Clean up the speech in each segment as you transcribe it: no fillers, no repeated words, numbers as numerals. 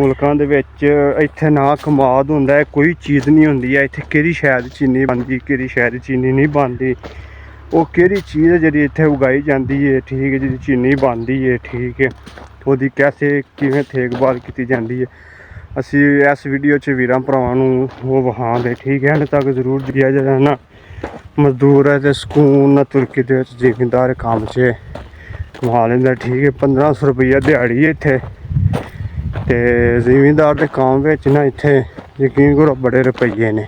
ਮੁਲਕਾਂ ਦੇ ਵਿੱਚ ਇੱਥੇ ਨਾ ਕਮਾਦ ਹੁੰਦਾ ਹੈ, ਕੋਈ ਚੀਜ਼ ਨਹੀਂ ਹੁੰਦੀ ਹੈ ਇੱਥੇ। ਕਿਹੜੀ ਸ਼ਾਇਦ ਚੀਨੀ ਬਣਦੀ, ਕਿਹੜੀ ਸ਼ਾਇਦ ਚੀਨੀ ਨਹੀਂ ਬਣਦੀ। ਉਹ ਕਿਹੜੀ ਚੀਜ਼ ਹੈ ਜਿਹੜੀ ਇੱਥੇ ਉਗਾਈ ਜਾਂਦੀ ਹੈ, ਠੀਕ ਹੈ, ਜਿਹਦੀ ਚੀਨੀ ਬਣਦੀ ਹੈ, ਠੀਕ ਹੈ, ਉਹਦੀ ਕੈਸੇ ਕਿਵੇਂ ਦੇਖਭਾਲ ਕੀਤੀ ਜਾਂਦੀ ਹੈ। ਅਸੀਂ ਇਸ ਵੀਡੀਓ 'ਚ ਵੀਰਾਂ ਭਰਾਵਾਂ ਨੂੰ ਉਹ ਵਿਖਾਵਾਂਗੇ, ਠੀਕ ਹੈ। ਹਾਲੇ ਤੱਕ ਜ਼ਰੂਰ ਜਿਹਾ ਜਿਹੜਾ ਨਾ ਮਜ਼ਦੂਰ ਹੈ ਅਤੇ ਸਕੂਨ ਨਾਲ ਤੁਰਕੀ ਦੇ ਵਿੱਚ ਜ਼ਿਮੀਂਦਾਰ ਕੰਮ 'ਚ ਕਮਾ ਲੈਂਦਾ, ਠੀਕ ਹੈ। 1500 ਰੁਪਈਆ ਦਿਹਾੜੀ ਹੈ ਇੱਥੇ। ਤੇ ਜ਼ਿਮੀਂਦਾਰ ਦੇ ਕੰਮ ਵਿੱਚ ਨਾ ਇੱਥੇ ਯਕੀਨ ਕਰੋ ਬੜੇ ਰੁਪਈਏ ਨੇ।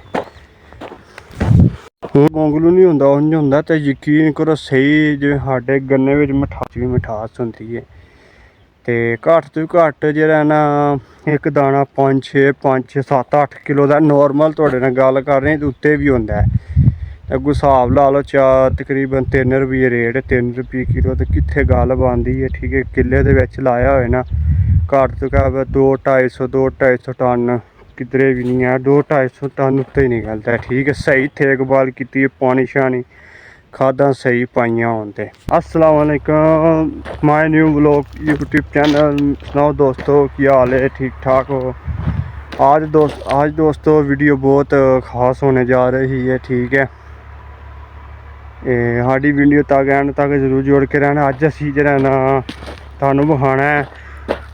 ਹੁਣ ਗੋਂਗਲੂ ਨਹੀਂ ਹੁੰਦਾ, ਉਂਝ ਹੁੰਦਾ ਤੇ ਯਕੀਨ ਕਰੋ ਸਹੀ, ਜਿਵੇਂ ਸਾਡੇ ਗੰਨੇ ਵਿੱਚ ਮਿਠਾਸ ਵੀ ਮਿਠਾਸ ਹੁੰਦੀ ਹੈ। ਤੇ ਘੱਟ ਤੋਂ ਘੱਟ ਜਿਹੜਾ ਨਾ ਇੱਕ ਦਾਣਾ 5-6 7-8 ਕਿਲੋ ਦਾ ਨੋਰਮਲ ਤੁਹਾਡੇ ਨਾਲ ਗੱਲ ਕਰ ਰਹੇ ਤੇ ਉੱਤੇ ਵੀ ਹੁੰਦਾ ਹੈ। ਅੱਗੋਂ ਹਿਸਾਬ ਲਾ ਲਓ ਤਕਰੀਬਨ 3 ਰੁਪਏ ਰੇਟ, 3 ਰੁਪਏ ਕਿਲੋ, ਤੇ ਕਿੱਥੇ ਗੱਲ ਬਣਦੀ ਹੈ, ਠੀਕ ਹੈ। ਕਿੱਲੇ ਦੇ ਵਿੱਚ ਲਾਇਆ ਹੋਏ ਨਾ ਘੱਟ ਤੋਂ ਘੱਟ 2-250 ਟਨ ਕਿਧਰੇ ਵੀ ਨਹੀਂ ਹੈ, 2-250 ਟਨ ਉੱਤੇ ਹੀ ਨਿਕਲਦਾ, ਠੀਕ ਹੈ। ਸਹੀ ਦੇਖਭਾਲ ਕੀਤੀ ਹੈ, ਪਾਣੀ ਸ਼ਾਣੀ ਖਾਦਾਂ ਸਹੀ ਪਾਈਆਂ ਹੋਣ ਤੇ। अस्सलाम वालेकुम, my new blog YouTube channel. सुनाओ दोस्तों, क्या हाल है, ठीक ठाक हो? आज दोस्तों वीडियो बहुत ख़ास होने जा रही है, ठीक है। साड़ी वीडियो तक एंड तक जरूर जोड़ के रहना। अज असी जरा ना तुहानूं विखाना है,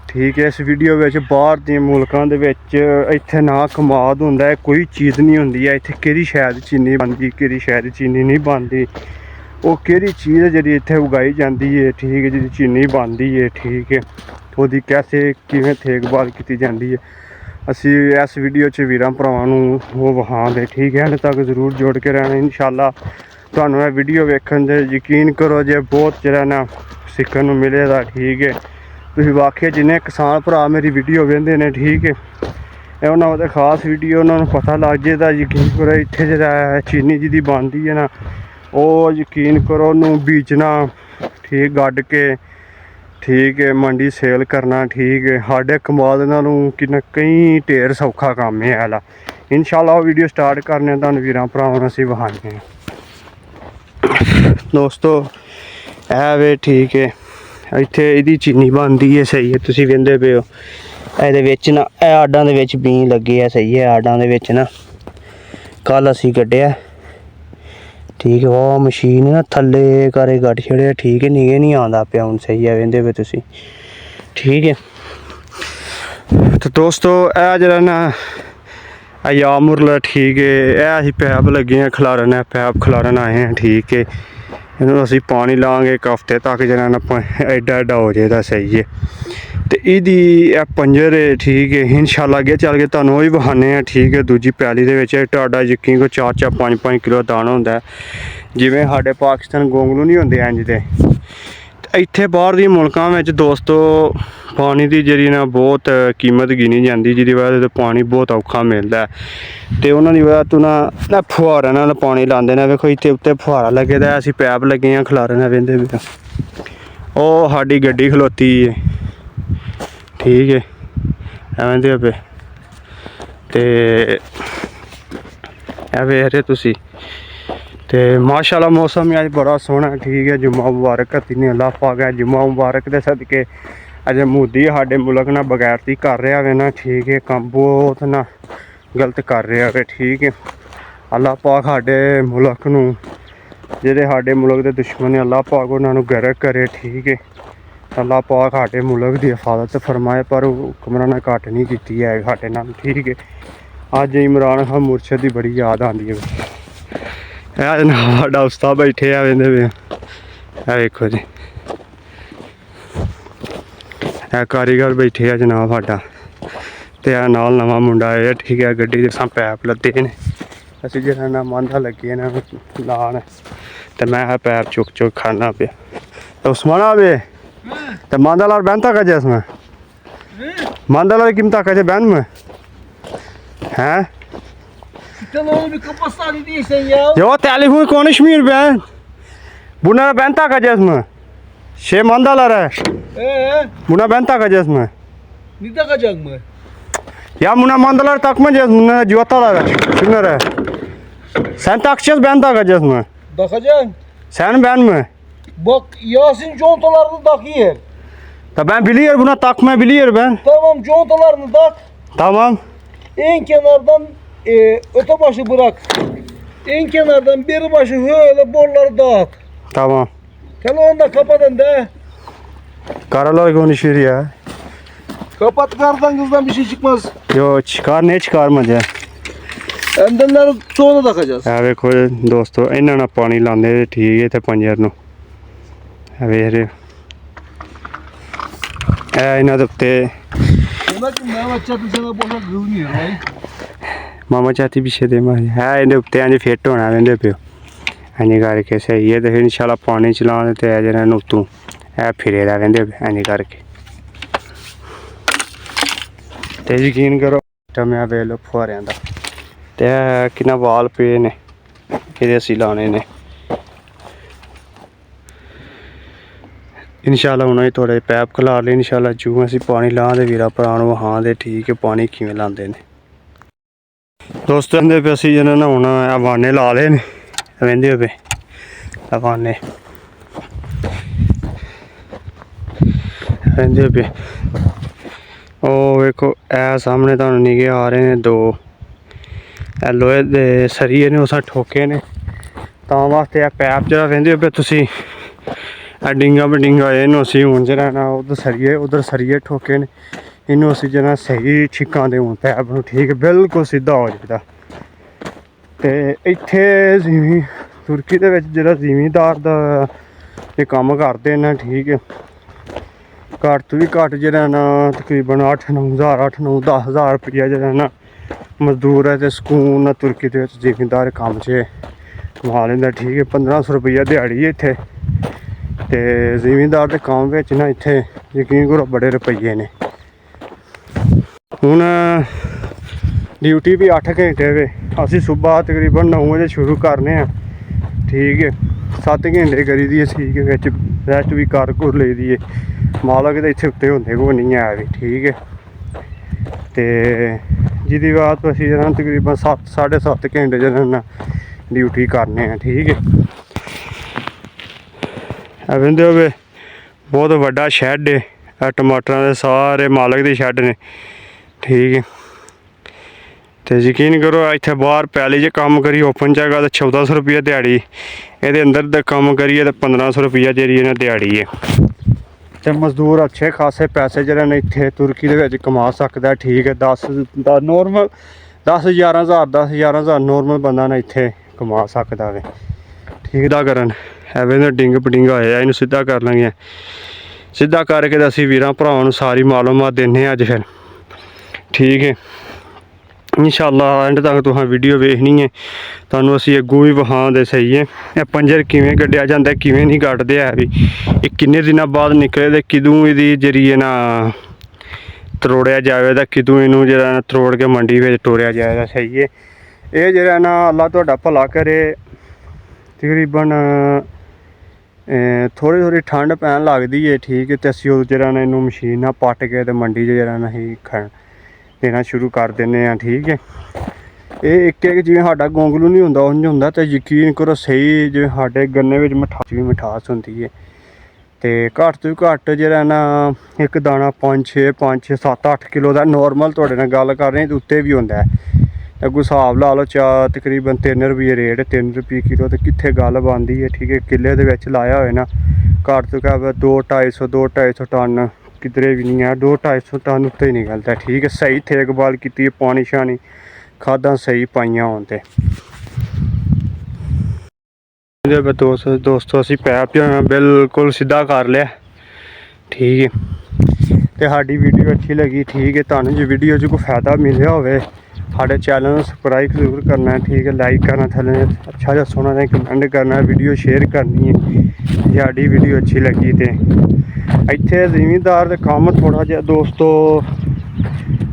ठीक है। इस वीडियो में बाहर दी मुल्कां दे विच इत्थे ना कमाद हुंदा है, कोई चीज़ नहीं हुंदी है इत्थे। किहड़ी शायद चीनी बनदी, किहड़ी शायद चीनी नहीं बनदी। वो किहड़ी चीज़ है जिहड़ी इत्थे उगाई जाती है, ठीक है, जिहदी चीनी बनदी है, ठीक है। ਉਹਦੀ कैसे किवें देखभाल की जाती है, असी इस वीडियो 'ਚ ਵੀਰਾਂ ਭਰਾਵਾਂ ਨੂੰ ਉਹ ਵਿਖਾਵਾਂਗੇ, ठीक है। हाले तक जरूर जोड़ के रहना। इंशाअल्लाह ਤੁਹਾਨੂੰ ਇਹ ਵੀਡੀਓ ਵੇਖਣ ਦੇ ਯਕੀਨ ਕਰੋ ਜੇ ਬਹੁਤ ਜਿਹੜਾ ਨਾ ਸਿੱਖਣ ਨੂੰ ਮਿਲੇਗਾ, ਠੀਕ ਹੈ। ਤੁਸੀਂ ਵਾਕਿਆ ਜਿੰਨੇ ਕਿਸਾਨ ਭਰਾ ਮੇਰੀ ਵੀਡੀਓ ਵੇਖਦੇ ਨੇ, ਠੀਕ ਹੈ, ਇਹ ਉਹਨਾਂ ਵਾਸਤੇ ਖਾਸ ਵੀਡੀਓ, ਉਹਨਾਂ ਨੂੰ ਪਤਾ ਲੱਗ ਜਾਏਗਾ। ਯਕੀਨ ਕਰੋ ਇੱਥੇ ਜਿਹੜਾ ਚੀਨੀ ਜਿਹਦੀ ਬਣਦੀ ਹੈ ਨਾ, ਉਹ ਯਕੀਨ ਕਰੋ ਉਹਨੂੰ ਬੀਜਣਾ, ਠੀਕ, ਗੱਡ ਕੇ, ਠੀਕ ਹੈ, ਮੰਡੀ ਸੇਲ ਕਰਨਾ, ਠੀਕ ਹੈ। ਸਾਡੇ ਕਮਾਦ ਨਾਲੋਂ ਕਿੰਨਾ ਕਈ ਢੇਰ ਸੌਖਾ ਕੰਮ ਹੈ ਇਹਦਾ। ਇਨਸ਼ਾਅੱਲਾ ਉਹ ਵੀਡੀਓ ਸਟਾਰਟ ਕਰਨੇ ਤੁਹਾਨੂੰ ਵੀਰਾਂ ਭਰਾਵਾਂ ਨੂੰ ਅਸੀਂ ਵਿਖਾਉਂਦੇ ਹਾਂ ਦੋਸਤੋ। ਇਹ ਵੇ, ਠੀਕ ਹੈ, ਇੱਥੇ ਇਹਦੀ ਚੀਨੀ ਬਣਦੀ ਹੈ, ਸਹੀ ਹੈ। ਤੁਸੀਂ ਵੇਖਦੇ ਪਏ ਹੋ ਇਹਦੇ ਵਿੱਚ ਨਾ ਇਹ ਆਡਾਂ ਦੇ ਵਿੱਚ ਬੀਨ ਲੱਗੇ ਆ, ਸਹੀ ਹੈ। ਆਡਾਂ ਦੇ ਵਿੱਚ ਨਾ ਕੱਲ੍ਹ ਅਸੀਂ ਕੱਢਿਆ, ਠੀਕ ਹੈ। ਉਹ ਮਸ਼ੀਨ ਨਾ ਥੱਲੇ ਕਰੇ ਗੱਡ ਛੜਿਆ, ਠੀਕ ਹੈ, ਨਿਗੇ ਨਹੀਂ ਆਉਂਦਾ ਪਿਆ ਹੁਣ, ਸਹੀ ਹੈ। ਵੇਖਦੇ ਪਏ ਤੁਸੀਂ, ਠੀਕ ਹੈ। ਤੇ ਦੋਸਤੋ ਇਹ ਜਿਹੜਾ ਨਾ या मुरला, ठीक है, ਇਹ ਅਸੀਂ ਪੈਪ ਲੱਗੇ ਆ ਖਿਲਾਰਨ, ਪੈਪ ਖਿਲਾਰਨ ਆਏ ਹਾਂ, ਠੀਕ ਹੈ। ਇਹਨੂੰ ਅਸੀਂ ਪਾਣੀ ਲਾਵਾਂਗੇ ਇੱਕ ਹਫ਼ਤੇ ਤੱਕ, ਜਿਹੜਾ ਨਾ ਐਡਾ ਹੋ ਜਾਏਗਾ, ਸਹੀ ਹੈ। ਤੇ ਇਹਦੀ ਇਹ ਪੰਜਰ ਹੈ, ਠੀਕ ਹੈ। ਇੰਸ਼ਾਅੱਲਾ ਅੱਗੇ ਚੱਲ ਕੇ ਤੁਹਾਨੂੰ ਉਹ ਵੀ ਵਿਖਾਉਂਦੇ ਹਾਂ, ਠੀਕ ਹੈ। ਦੂਜੀ ਪੈਲੀ ਦੇ ਵਿੱਚ ਤੁਹਾਡਾ ਯਕੀਨ ਕੋ 4-4 5-5 ਕਿਲੋ ਦਾਣਾ ਹੁੰਦਾ, ਜਿਵੇਂ ਸਾਡੇ ਪਾਕਿਸਤਾਨ ਗੋਂਗਲੂ ਨਹੀਂ ਹੁੰਦੇ ਇੰਝ ਦੇ। ਇੱਥੇ ਬਾਹਰ ਦੀਆਂ ਮੁਲਕਾਂ ਵਿੱਚ ਦੋਸਤੋ ਪਾਣੀ ਦੀ ਜਿਹੜੀ ਨਾ ਬਹੁਤ ਕੀਮਤ ਗਿਣੀ ਜਾਂਦੀ, ਜਿਹਦੀ ਵਜ੍ਹਾ ਤੋਂ ਪਾਣੀ ਬਹੁਤ ਔਖਾ ਮਿਲਦਾ। ਅਤੇ ਉਹਨਾਂ ਦੀ ਵਜ੍ਹਾ ਤੋਂ ਨਾ ਫੁਹਾਰਿਆਂ ਨਾਲ ਪਾਣੀ ਲਾਉਂਦੇ ਨੇ। ਵੇਖੋ ਇੱਥੇ ਉੱਤੇ ਫੁਹਾਰਾ ਲੱਗੇ ਦਾ, ਅਸੀਂ ਪੈਪ ਲੱਗੇ ਹਾਂ ਖਿਲਾਰਨ, ਵਹਿੰਦੇ ਵੀ। ਉਹ ਸਾਡੀ ਗੱਡੀ ਖਲੋਤੀ ਹੈ, ਠੀਕ ਹੈ, ਐਵੇਂ ਦੇ ਪਏ। ਅਤੇ ਇਹ ਵੇਖ ਰਹੇ ਤੁਸੀਂ। ਤੇ माशाअल्लाह मौसम अज बड़ा सोहना, ठीक है। जुम्मा मुबारक ने अल्लाह पाक है, जुम्मा मुबारक के सदके अजे मोदी साडे मुल्क ना बगैरती कर रहा है ना, ठीक है। काम बहुत ना गलत कर रहा है, ठीक है। अल्लाह पाक साडे मुल्क नूं जिहड़े साडे मुल्क के दुश्मन ने, अल्लाह पाक उन्होंने गरक करे, ठीक है। अल्लाह पाक साडे मुल्क की हिफाजत फरमाए, पर हुक्मराना घट नहीं की है साडे नाल, ठीक है। अज इमरान खान मुर्शद की बड़ी याद आती है। साडा उस्ताद बैठे आ, वेंदे पे वेखो जी, कारीगर बैठे आ जनाब साडा। ते नाल नवां मुंडा आया, ठीक है। गड्डी दे पैप लद्दे ने, असीं जेह्ड़ा ना मांझा लग्गे ना लान, ते मैं पैप चुक खाना पे। तो उस्माना बे ते मांदा लार बैंता का जैसमें मांदा लार कीमता का जे बैन में हैं yo telefon konuşmuyor ben. Buna ben takacağız mı? Şey mandalar Buna ben takacağız mı? Ne takacak mı? Ya buna mandalar takmayacağız, buna civatalar. Şunlara. Sen takacağız, ben takacağız mı? Takacaksın. Sen ben mi? Bak Yasin contalarını takıyor. Ben biliyorum buna takma biliyorum ben. Tamam contalarını tak. Tamam. En kenardan öte başı bırak. En kenardan beri başı öyle boruları dağıt. Tamam. Telefonu da kapatın de. Karalar konuşuyor ya. Kapat kardan kızdan bir şey çıkmaz. Yo çıkar ne çıkarmadı ya. Endenleri sonra takacağız. ਇਹ ਵੇਖੋ ਦੋਸਤੋ ਇਹਨਾਂ ਨਾਲ ਪਾਣੀ ਲਾਉਂਦੇ ਠੀਕ ਹੈ ਤੇ ਪੰਜਰ ਨੂੰ ਇਹ ਵੇਖ ਰਹੇ ਹੋ। ਇਹ ਇਹਨਾਂ ਦੇ ਉੱਤੇ Buna ki Mehmet Çatı sana boşa kılmıyor lan. ਮਾਮਾ ਚਾਤੀ ਪਿੱਛੇ ਦੇ ਮਾਰੇ ਹੈ ਇਹਦੇ ਉੱਤੇ ਇੰਜ ਫਿੱਟ ਹੋਣਾ ਰਹਿੰਦੇ ਪਿਓ ਇੰਜ ਕਰਕੇ ਸਹੀ ਹੈ ਤੇ ਫਿਰ ਇਨਸ਼ਾਅੱਲਾ ਪਾਣੀ ਚਲਾਉਣ ਤੇ ਆ ਜਿਹੜਾ ਨੂੰ ਤੂੰ ਇਹ ਫਿਰੇ ਦਾ ਰਹਿੰਦੇ ਇੰਜ ਕਰਕੇ ਤੇ ਯਕੀਨ ਕਰੋ ਟਮਿਆ ਵੇਖ ਲਓ ਫੁਹਾਰਿਆਂ ਦਾ ਤੇ ਇਹ ਕਿੰਨਾ ਵਾਲ ਪਏ ਨੇ ਇਹਦੇ ਅਸੀਂ ਲਾਉਣੇ ਨੇ ਇਨਸ਼ਾਅੱਲਾ ਹੁਣ ਇਹ ਥੋੜੇ ਪੈਪ ਖਿਲਾਰ ਲਈ ਇਨਸ਼ਾਅੱਲਾ ਜੂ ਅਸੀਂ ਪਾਣੀ ਲਾਉਂਦੇ ਵੀਰਾ ਭਰਾ ਨੂੰ ਹਾਂ ਦੇ ਠੀਕ ਹੈ ਪਾਣੀ ਕਿਵੇਂ ਲਾਉਂਦੇ ਨੇ ਦੋਸਤੋ ਇਹਦੇ ਪੇ ਅਸੀਂ ਜਿਹਨਾਂ ਹੁਣ ਹਵਾਨੇ ਲਾ ਲਏ ਨੇ ਵਹਿੰਦੇ ਪਏ ਹਵਾਨੇ ਵਹਿੰਦੇ ਪਏ ਉਹ ਵੇਖੋ ਇਹ ਸਾਹਮਣੇ ਤੁਹਾਨੂੰ ਨਿਗੇ ਆ ਰਹੇ ਨੇ ਦੋ ਇਹ ਲੋਹੇ ਦੇ ਸਰੀਏ ਨੇ ਉਸਾਂ ਠੋਕੇ ਨੇ ਤਾਂ ਵਾਸਤੇ ਇਹ ਪੈਪ ਜਿਹੜਾ ਵਹਿੰਦੇ ਪਏ ਤੁਸੀਂ ਇਹ ਡਿੰਗਾ ਬਡਿੰਗਾ ਇਹਨੂੰ ਅਸੀਂ ਹੁਣ ਜਿਹੜਾ ਨਾ ਉਧਰ ਸਰੀਏ ਠੋਕੇ ਨੇ ਇਹਨੂੰ ਅਸੀਂ ਜਿਹੜਾ ਸਹੀ ਛਿੱਕਾਂ ਦੇ ਹੁਣ ਪੈਪ ਨੂੰ ਠੀਕ ਬਿਲਕੁਲ ਸਿੱਧਾ ਹੋ ਜਾਂਦਾ ਤੇ ਇੱਥੇ ਜ਼ਿਮੀ ਤੁਰਕੀ ਦੇ ਵਿੱਚ ਜਿਹੜਾ ਜ਼ਿਮੀਂਦਾਰ ਦਾ ਇਹ ਕੰਮ ਕਰਦੇ ਨੇ ਠੀਕ ਹੈ ਘੱਟ ਤੋਂ ਵੀ ਘੱਟ ਜਿਹੜਾ ਨਾ ਤਕਰੀਬਨ 8-9 ਰੁਪਈਆ ਜਿਹੜਾ ਨਾ ਮਜ਼ਦੂਰ ਹੈ ਤੇ ਸਕੂਨ ਨਾਲ ਤੁਰਕੀ ਦੇ ਵਿੱਚ ਜ਼ਿਮੀਂਦਾਰ ਕੰਮ 'ਚ ਕਮਾ ਲੈਂਦਾ ਠੀਕ ਹੈ 1500 ਰੁਪਈਆ ਦਿਹਾੜੀ ਹੈ ਇੱਥੇ ਤੇ ਜ਼ਿਮੀਂਦਾਰ ਦੇ ਕੰਮ ਵਿੱਚ ਨਾ ਇੱਥੇ ਯਕੀਨ ਕਰੋ ਬੜੇ ਰੁਪਈਏ ਨੇ ਹੁਣ ਡਿਊਟੀ ਵੀ 8 ਘੰਟੇ ਵੇ ਅਸੀਂ ਸਵੇਰ ਤਕਰੀਬਨ 9 ਵਜੇ ਸ਼ੁਰੂ ਕਰਨੇ ਆ ਠੀਕ ਹੈ 7 ਘੰਟੇ ਕਰੀ ਦੀ ਠੀਕ ਹੈ ਵਿੱਚ ਰੈਸਟ ਵੀ ਕਰ ਲਈ ਦੀ ਹੈ ਮਾਲਕ ਦੇ ਇੱਥੇ ਉੱਤੇ ਹੁੰਦੇ ਕੋਈ ਨਹੀਂ ਹੈ ਵੀ ਠੀਕ ਹੈ ਤੇ ਜਿਹਦੀ ਬਾਤ ਅਸੀਂ ਜਿਹੜਾ ਤਕਰੀਬਨ 7.5 ਘੰਟੇ ਜਿਹੜਾ ਨਾ ਡਿਊਟੀ ਕਰਨੇ ਆ ਠੀਕ ਹੈ ਇਹ ਕਹਿੰਦੇ ਹੋਵੇ ਬਹੁਤ ਵੱਡਾ ਸ਼ੈੱਡ ਹੈ ਇਹ ਟਮਾਟਰਾਂ ਦੇ ਸਾਰੇ ਮਾਲਕ ਦੇ ਸ਼ੈੱਡ ਨੇ ਠੀਕ ਹੈ ਤੇ ਯਕੀਨ ਕਰੋ ਇੱਥੇ ਬਾਹਰ ਪੈਲੀ 'ਚ ਕੰਮ ਕਰੀ ਓਪਨ ਜਗ੍ਹਾ ਤੇ 1400 ਰੁਪਈਆ ਦਿਹਾੜੀ ਇਹਦੇ ਅੰਦਰ ਦਾ ਕੰਮ ਕਰੀਏ ਤਾਂ 1500 ਰੁਪਈਆ ਜਿਹੜੀ ਇਹਨਾਂ ਦਿਹਾੜੀ ਹੈ ਤੇ ਮਜ਼ਦੂਰ ਅੱਛੇ ਖਾਸੇ ਪੈਸੇ ਜਿਹੜੇ ਨੇ ਇੱਥੇ ਤੁਰਕੀ ਦੇ ਵਿੱਚ ਕਮਾ ਸਕਦਾ ਠੀਕ ਹੈ 10 ਨੋਰਮਲ 10,000 ਨੋਰਮਲ ਬੰਦਾ ਨਾ ਇੱਥੇ ਕਮਾ ਸਕਦਾ ਵੇ ਠੀਕ ਦਾ ਕਰਨ ਐਵੇਂ ਦਾ ਡਿੰਗ ਪਡਿੰਗ ਹੋਇਆ ਇਹਨੂੰ ਸਿੱਧਾ ਕਰ ਲਾਂਗੇ ਸਿੱਧਾ ਕਰਕੇ ਤਾਂ ਅਸੀਂ ਵੀਰਾਂ ਭਰਾਵਾਂ ਨੂੰ ਸਾਰੀ ਮਾਲੂਮਾਤ ਦਿੰਦੇ ਹਾਂ ਅੱਜ ਫਿਰ ਠੀਕ ਹੈ ਇਨਸ਼ਾਅੱਲਾ ਐਂਡ ਤੱਕ ਤੁਸੀਂ ਵੀਡੀਓ ਵੇਖਣੀ ਹੈ ਤੁਹਾਨੂੰ ਅਸੀਂ ਅੱਗੋਂ ਵੀ ਵਿਖਾਉਂਦੇ ਸਹੀ ਹੈ ਇਹ ਪੰਜਰ ਕਿਵੇਂ ਕੱਢਿਆ ਜਾਂਦਾ ਕਿਵੇਂ ਨਹੀਂ ਕੱਢਦੇ ਹੈ ਵੀ ਇਹ ਕਿੰਨੇ ਦਿਨਾਂ ਬਾਅਦ ਨਿਕਲੇ ਤੇ ਕਿਦੋਂ ਇਹਦੀ ਜਿਹੜੀ ਹੈ ਨਾ ਤਰੋੜਿਆ ਜਾਵੇ ਤਾਂ ਕਿਦੋਂ ਇਹਨੂੰ ਜਿਹੜਾ ਤਰੋੜ ਕੇ ਮੰਡੀ ਵਿੱਚ ਤੋਰਿਆ ਜਾਏਗਾ ਸਹੀ ਹੈ ਇਹ ਜਿਹੜਾ ਨਾ ਅੱਲਾ ਤੁਹਾਡਾ ਭਲਾ ਕਰੇ ਤਕਰੀਬਨ ਥੋੜ੍ਹੀ ਠੰਡ ਪੈਣ ਲੱਗਦੀ ਹੈ ਠੀਕ ਹੈ ਤੇ ਅਸੀਂ ਉਹ ਜਿਹੜਾ ਨਾ ਇਹਨੂੰ ਮਸ਼ੀਨ ਨਾਲ ਪੱਟ ਕੇ ਤੇ ਮੰਡੀ 'ਚ ਜਿਹੜਾ ਨਾ ਅਸੀਂ ਦੇਣਾ ਸ਼ੁਰੂ ਕਰ ਦਿੰਦੇ ਹਾਂ ਠੀਕ ਹੈ ਇਹ ਇੱਕ ਜਿਵੇਂ ਸਾਡਾ ਗੋਂਗਲੂ ਨਹੀਂ ਹੁੰਦਾ ਉਂਝ ਹੁੰਦਾ ਤੇ ਯਕੀਨ ਕਰੋ ਸਹੀ ਜਿਵੇਂ ਸਾਡੇ ਗੰਨੇ ਵਿੱਚ ਮਿਠਾਸ ਹੁੰਦੀ ਹੈ ਤੇ ਘੱਟ ਤੋਂ ਘੱਟ ਜਿਹੜਾ ਨਾ ਇੱਕ ਦਾਣਾ 5 6 7 8 ਕਿਲੋ ਦਾ ਨੋਰਮਲ ਤੁਹਾਡੇ ਨਾਲ ਗੱਲ ਕਰ ਰਹੇ ਉੱਤੇ ਵੀ ਹੁੰਦਾ ਹੈ ਅੱਗੋਂ ਹਿਸਾਬ ਲਾ ਲਓ ਤਕਰੀਬਨ 3 ਰੁਪਏ ਰੇਟ 3 ਰੁਪਏ ਕਿਲੋ ਤੇ ਕਿੱਥੇ ਗੱਲ ਬਣਦੀ ਹੈ ਠੀਕ ਹੈ ਕਿੱਲੇ ਦੇ ਵਿੱਚ ਲਾਇਆ ਹੋਏ ਨਾ ਘੱਟ ਤੋਂ ਘੱਟ 2-250 ਟਨ ਕਿਧਰੇ ਵੀ ਨਹੀਂ ਹੈ 2-250 ਟਨ ਉੱਤੇ ਹੀ ਨਿਕਲਦਾ ਠੀਕ ਹੈ ਸਹੀ ਦੇਖਭਾਲ ਕੀਤੀ ਹੈ ਪਾਣੀ ਸ਼ਾਣੀ ਖਾਦਾਂ ਸਹੀ ਪਾਈਆਂ ਹੋਣ ਤੇ ਦੋਸਤੋ ਅਸੀਂ ਪੈਪ ਬਿਲਕੁਲ ਸਿੱਧਾ ਕਰ ਲਿਆ ਠੀਕ ਹੈ ਤੇ ਸਾਡੀ ਵੀਡੀਓ ਅੱਛੀ ਲੱਗੀ ਠੀਕ ਹੈ ਤੁਹਾਨੂੰ ਜੇ ਵੀਡੀਓ 'ਚ ਕੋਈ ਫਾਇਦਾ ਮਿਲਿਆ ਹੋਵੇ ਸਾਡੇ ਚੈਨਲ ਨੂੰ ਸਬਸਕ੍ਰਾਈਬ ਜ਼ਰੂਰ ਕਰਨਾ ਠੀਕ ਹੈ ਲਾਈਕ ਕਰਨਾ ਥੱਲੇ ਅੱਛਾ ਜਿਹਾ ਸੋਹਣਾ ਜਿਹਾ ਕਮੈਂਟ ਕਰਨਾ ਵੀਡੀਓ ਸ਼ੇਅਰ ਕਰਨੀ ਹੈ ਜੇ ਸਾਡੀ ਵੀਡੀਓ ਅੱਛੀ ਲੱਗੀ ਤੇ ਇੱਥੇ ਜ਼ਿਮੀਂਦਾਰ ਦੇ ਕੰਮ ਥੋੜ੍ਹਾ ਜਿਹਾ ਦੋਸਤੋ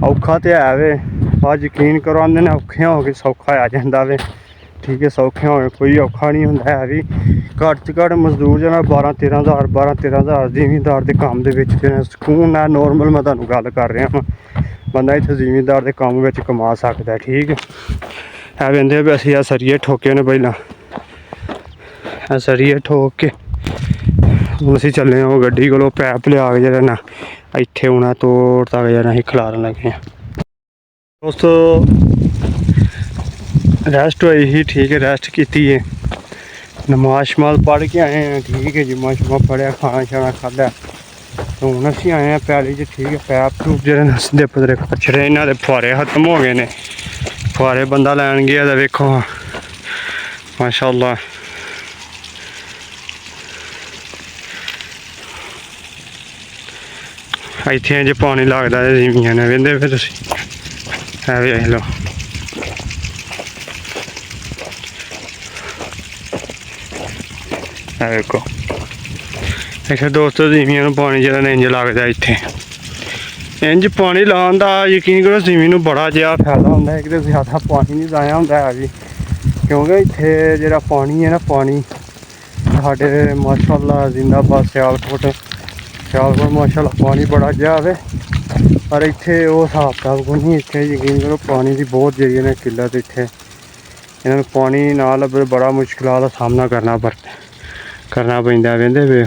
ਔਖਾ ਤੇ ਹੈ ਵੇ ਬਾਅਦ ਯਕੀਨ ਕਰੋ ਆਉਂਦੇ ਨੇ ਔਖਿਆਂ ਹੋ ਕੇ ਸੌਖਾ ਆ ਜਾਂਦਾ ਵੇ ਠੀਕ ਹੈ ਸੌਖਿਆਂ ਹੋਏ ਕੋਈ ਔਖਾ ਨਹੀਂ ਹੁੰਦਾ ਹੈ ਵੀ ਘੱਟ ਤੋਂ ਘੱਟ ਮਜ਼ਦੂਰ ਜਿਹੜਾ 12-13 ਹਜ਼ਾਰ ਜ਼ਿਮੀਂਦਾਰ ਦੇ ਕੰਮ ਦੇ ਵਿੱਚ ਜਿਹੜਾ ਸਕੂਨ ਹੈ ਨੋਰਮਲ ਮੈਂ ਤੁਹਾਨੂੰ ਗੱਲ ਕਰ ਰਿਹਾ ਹਾਂ ਬੰਦਾ ਇੱਥੇ ਜ਼ਿਮੀਂਦਾਰ ਦੇ ਕੰਮ ਵਿੱਚ ਕਮਾ ਸਕਦਾ ਠੀਕ ਹੈ ਇਹ ਕਹਿੰਦੇ ਵੀ ਅਸੀਂ ਆ ਸਰੀਏ ਠੋਕੇ ਨੇ ਪਹਿਲਾਂ ਇਹ ਸਰੀਏ ਠੋਕ ਕੇ ਹੁਣ ਅਸੀਂ ਚੱਲੇ ਹਾਂ ਉਹ ਗੱਡੀ ਕੋਲੋਂ ਪੈਪ ਲਿਆ ਕੇ ਜਿਹੜਾ ਨਾ ਇੱਥੇ ਹੁਣ ਤੋੜ ਤੱਕ ਜਿਹੜਾ ਅਸੀਂ ਖਿਲਾਰਨ ਲੱਗੇ ਹਾਂ। ਦੋਸਤੋ ਰੈਸਟ ਹੋਈ ਸੀ, ਠੀਕ ਹੈ, ਰੈਸਟ ਕੀਤੀ ਹੈ, ਨਮਾਜ਼ ਸ਼ਮਾਜ਼ ਪੜ੍ਹ ਕੇ ਆਏ ਹਾਂ, ਠੀਕ ਹੈ ਜੀ, ਨਮਾਜ਼ ਸ਼ਮਾਜ਼ ਪੜ੍ਹਿਆ, ਖਾਣਾ ਛਾਣਾ ਖਾਧਾ। ਹੁਣ ਅਸੀਂ ਆਏ ਹਾਂ ਪੈਲੀ 'ਚ, ਠੀਕ ਹੈ, ਪੈਪ ਪੂਪ ਜਿਹੜੇ ਨਸਦੇ ਪਤਰੇ ਕਚਰੇ ਇਹਨਾਂ ਦੇ ਫੁਹਾਰੇ ਖਤਮ ਹੋ ਗਏ ਨੇ, ਫੁਹਾਰੇ ਬੰਦਾ ਲੈਣ ਗਿਆ ਤਾਂ ਵੇਖੋ ਮਾਸ਼ਾਅੱਲਾ। ਇੱਥੇ ਜੇ ਪਾਣੀ ਲੱਗਦਾ ਜ਼ਮੀਨਾਂ ਨੇ ਵੇਂਦੇ ਫਿਰ ਤੁਸੀਂ ਇਹ ਵੇਖ ਲਓ। ਇਹ ਵੇਖੋ ਇੱਥੇ ਦੋਸਤੋ ਜ਼ਮੀਨਾਂ ਨੂੰ ਪਾਣੀ ਜਿਹੜਾ ਇੰਜ ਲੱਗਦਾ ਇੱਥੇ। ਇੰਜ ਪਾਣੀ ਲਾਉਣ ਦਾ ਯਕੀਨ ਕਰੋ ਜ਼ਮੀਨ ਨੂੰ ਬੜਾ ਜਿਹਾ ਫਾਇਦਾ ਹੁੰਦਾ ਹੈ, ਕਿਤੇ ਜ਼ਿਆਦਾ ਪਾਣੀ ਨਹੀਂ ਲਾਇਆ ਹੁੰਦਾ ਹੈ ਜੀ, ਕਿਉਂਕਿ ਇੱਥੇ ਜਿਹੜਾ ਪਾਣੀ ਹੈ ਨਾ, ਪਾਣੀ ਸਾਡੇ ਮਾਸ਼ਾਅੱਲਾ ਜ਼ਿੰਦਾਬਾਦ ਸਿਆਲਕੋਟ ਮਾਸ਼ਾਅੱਲਾ ਪਾਣੀ ਬੜਾ ਜਿਹਾ ਆਵੇ, ਪਰ ਇੱਥੇ ਉਹ ਹਿਸਾਬ ਕਿਤਾਬ ਕੋਈ ਨਹੀਂ। ਇੱਥੇ ਯਕੀਨ ਕਰੋ ਪਾਣੀ ਦੀ ਬਹੁਤ ਜਿਹੜੀ ਨੇ ਕਿੱਲਤ, ਇੱਥੇ ਇਹਨਾਂ ਨੂੰ ਪਾਣੀ ਨਾਲ ਬੜਾ ਮੁਸ਼ਕਿਲਾਂ ਦਾ ਸਾਹਮਣਾ ਕਰਨਾ ਪੈਂਦਾ। ਵਹਿੰਦੇ ਵੇ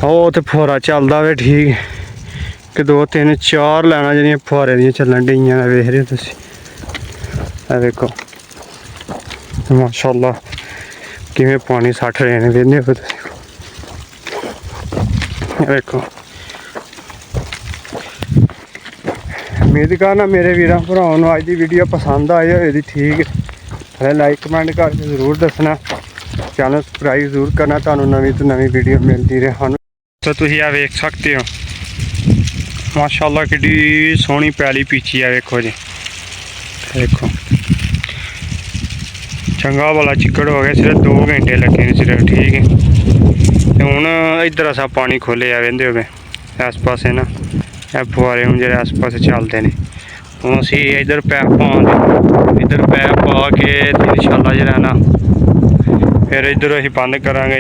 ਉਹ ਤੇ ਫੁਹਾਰਾ ਚੱਲਦਾ ਵੇ, ਠੀਕ ਕਿ 2 3 4 ਲਾਈਨਾਂ ਜਿਹੜੀਆਂ ਫੁਹਾਰੇ ਦੀਆਂ ਚੱਲਣ ਡਈਆਂ ਨੇ, ਵੇਖ ਰਹੇ ਹੋ ਤੁਸੀਂ। ਇਹ ਵੇਖੋ ਮਾਸ਼ਾਅੱਲਾ ਕਿਵੇਂ ਪਾਣੀ ਸੱਟ ਰਹੇ ਨੇ, ਵੇਖਦੇ ਹੋ ਤੁਸੀਂ। ਵੇਖੋ ਉਮੀਦ ਕਰਨਾ ਮੇਰੇ ਵੀਰਾਂ ਭਰਾਵਾਂ ਨੂੰ ਅੱਜ ਦੀ ਵੀਡੀਓ ਪਸੰਦ ਆਈ ਹੋਏਗੀ, ਠੀਕ ਹੈ, ਲਾਈਕ ਕਮੈਂਟ ਕਰਕੇ ਜ਼ਰੂਰ ਦੱਸਣਾ, ਚੈਨਲ ਸਬਸਕ੍ਰਾਈਬ ਜ਼ਰੂਰ ਕਰਨਾ, ਤੁਹਾਨੂੰ ਨਵੀਂ ਤੋਂ ਨਵੀਂ ਵੀਡੀਓ ਮਿਲਦੀ ਰਹੇ ਸਾਨੂੰ। ਤਾਂ ਤੁਸੀਂ ਆ ਵੇਖ ਸਕਦੇ ਹੋ ਮਾਸ਼ਾਅੱਲਾ ਕਿੱਡੀ ਸੋਹਣੀ ਪੈਲੀ ਪੀਚੀ ਆ, ਵੇਖੋ ਜੀ, ਵੇਖੋ ਚੰਗਾ ਵਾਲਾ ਚਿੱਕੜ ਹੋ ਗਿਆ, ਸਿਰਫ 2 ਘੰਟੇ ਲੱਗੇ ਨੇ ਸਿਰਫ, ਠੀਕ ਹੈ। ਤੇ ਹੁਣ ਇੱਧਰ ਅਸਾਂ ਪਾਣੀ ਖੋਲ੍ਹਿਆ, ਵਹਿੰਦੇ ਹੋਵੇ ਇਸ ਪਾਸੇ ਨਾ ਇਹ ਫੁਹਾਰੇ ਹੁਣ ਜਿਹੜੇ ਇਸ ਪਾਸੇ ਚੱਲਦੇ ਨੇ। ਹੁਣ ਅਸੀਂ ਇੱਧਰ ਪੈਪ ਪਾਵਾਂਗੇ, ਇੱਧਰ ਪੈਪ ਪਾ ਕੇ ਇਨਸ਼ਾਅੱਲਾ ਜਿਹੜਾ ਨਾ ਫਿਰ ਇੱਧਰ ਅਸੀਂ ਬੰਦ ਕਰਾਂਗੇ।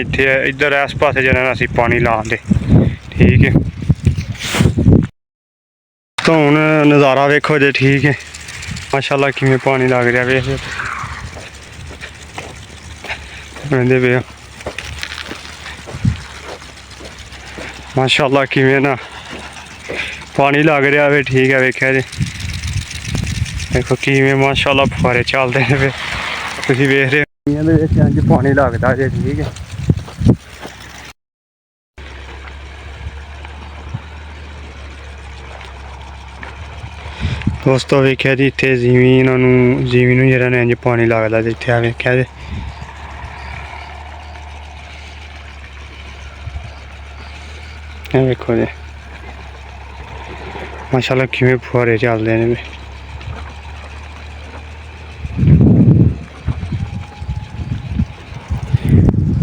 ਇੱਧਰ ਇਸ ਪਾਸੇ ਜਿਹੜਾ ਨਾ ਅਸੀਂ ਪਾਣੀ ਲਾਉਂਦੇ, ਠੀਕ ਹੈ। ਤਾਂ ਹੁਣ ਨਜ਼ਾਰਾ ਵੇਖੋ ਜੇ, ਠੀਕ ਹੈ, ਮਾਸ਼ਾਅੱਲਾ ਕਿਵੇਂ ਪਾਣੀ ਲੱਗ ਰਿਹਾ, ਵੇਖ ਕਹਿੰਦੇ ਵੇ ਮਾਸ਼ਾਅੱਲਾ ਕਿਵੇਂ ਨਾ ਪਾਣੀ ਲੱਗ ਰਿਹਾ ਵੇ, ਠੀਕ ਹੈ, ਵੇਖਿਆ ਜੀ, ਦੇਖੋ ਕਿਵੇਂ ਮਾਸ਼ਾਅੱਲਾ ਫੁਹਾਰੇ ਚੱਲਦੇ ਨੇ ਵੇ, ਤੁਸੀਂ ਵੇਖ ਰਹੇ ਹੋ ਇਹਦੇ ਵਿੱਚ ਇੰਜ ਪਾਣੀ ਲੱਗਦਾ ਜੇ, ਠੀਕ ਹੈ। ਦੋਸਤੋ ਵੇਖਿਆ ਜੀ ਇੱਥੇ ਜ਼ਮੀਨ ਨੂੰ ਜਿਹੜਾ ਨੇ ਇੰਜ ਪਾਣੀ ਲੱਗਦਾ ਜੀ, ਇੱਥੇ ਆ ਵੇਖਿਆ ਜੀ। ਇਹ ਵੇਖੋ ਜੀ ਮਾਸ਼ਾਅੱਲਾ ਕਿਵੇਂ ਫੁਹਾਰੇ ਚੱਲਦੇ ਨੇ।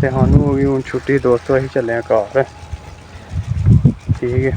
ਤੇ ਸਾਨੂੰ ਹੋ ਗਈ ਹੁਣ ਛੁੱਟੀ ਦੋਸਤੋ, ਅਸੀਂ ਚੱਲੇ ਹਾਂ ਘਰ, ਠੀਕ ਹੈ।